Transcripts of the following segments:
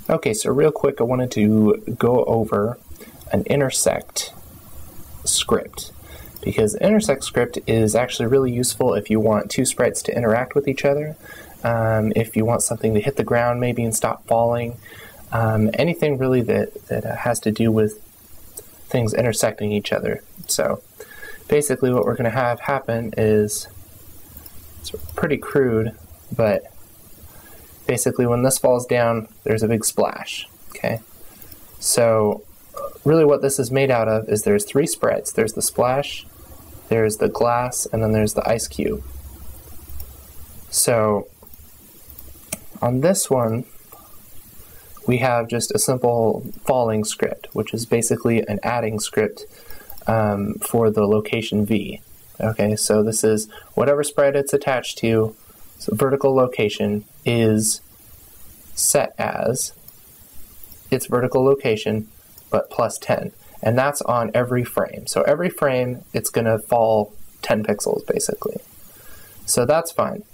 Okay, so real quick, I wanted to go over an intersect script, because intersect script is actually really useful if you want two sprites to interact with each other, if you want something to hit the ground maybe and stop falling, anything really that has to do with things intersecting each other. So basically what we're going to have happen is, it's pretty crude, but basically when this falls down, there's a big splash, okay? So really what this is made out of is there's three sprites. There's the splash, there's the glass, and then there's the ice cube. So on this one, we have just a simple falling script, which is basically an adding script for the location V. Okay, so this is whatever sprite it's attached to, so vertical location is set as its vertical location, but plus 10. And that's on every frame. So every frame, it's going to fall 10 pixels, basically. So that's fine.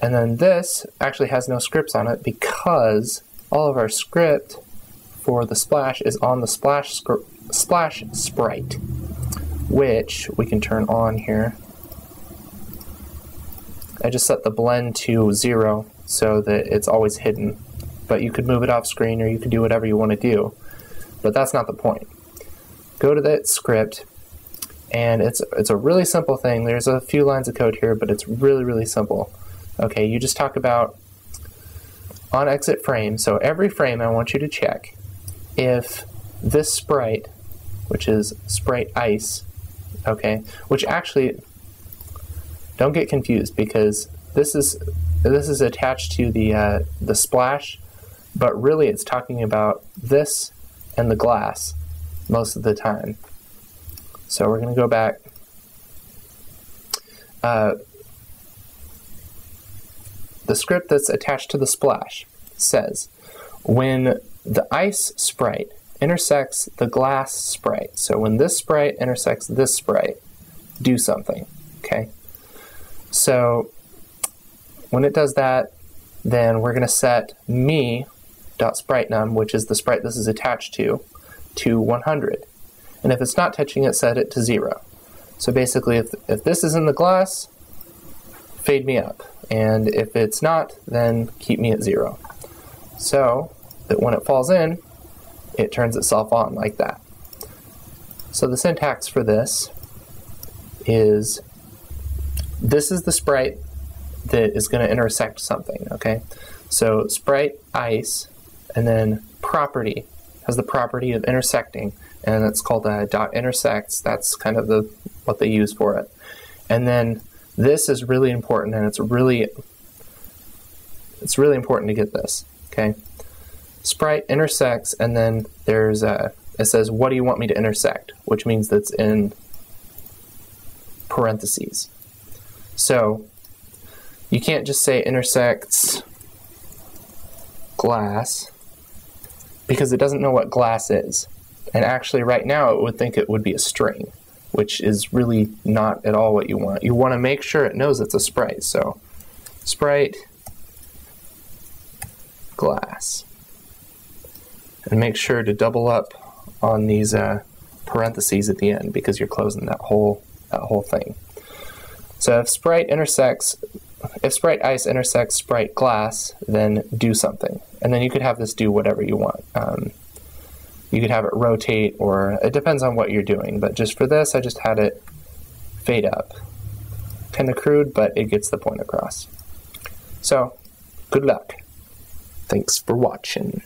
And then this actually has no scripts on it because all of our script for the splash is on the splash sprite, which we can turn on here. I just set the blend to 0 so that it's always hidden, but you could move it off screen or you could do whatever you want to do, but that's not the point. Go to that script, and it's a really simple thing. There's a few lines of code here, but it's really, really simple. Okay, you just talk about on exit frame, so every frame I want you to check if this sprite, which is sprite ice, okay, which actually, don't get confused because this is attached to the splash, but really it's talking about this and the glass most of the time. So we're going to go back. The script that's attached to the splash says when the ice sprite intersects the glass sprite, so when this sprite intersects this sprite, do something, okay? So when it does that, then we're going to set me.spritenum, which is the sprite this is attached to 100. And if it's not touching it, set it to 0. So basically, if this is in the glass, fade me up. And if it's not, then keep me at 0. So that when it falls in, it turns itself on like that. So the syntax for this is the sprite that is going to intersect something, okay? So sprite ice, and then property has the property of intersecting, and it's called a dot intersects. That's kind of what they use for it. And then this is really important, and it's really important to get this, okay? Sprite intersects, and then there's it says, what do you want me to intersect? Which means that's in parentheses. So you can't just say intersects glass because it doesn't know what glass is. And actually right now it would think it would be a string, which is really not at all what you want. You want to make sure it knows it's a sprite. So sprite glass. And make sure to double up on these parentheses at the end because you're closing that whole thing. So if sprite ice intersects sprite glass, then do something. And then you could have this do whatever you want. You could have it rotate, or it depends on what you're doing. But just for this, I just had it fade up. Kind of crude, but it gets the point across. So, good luck. Thanks for watching.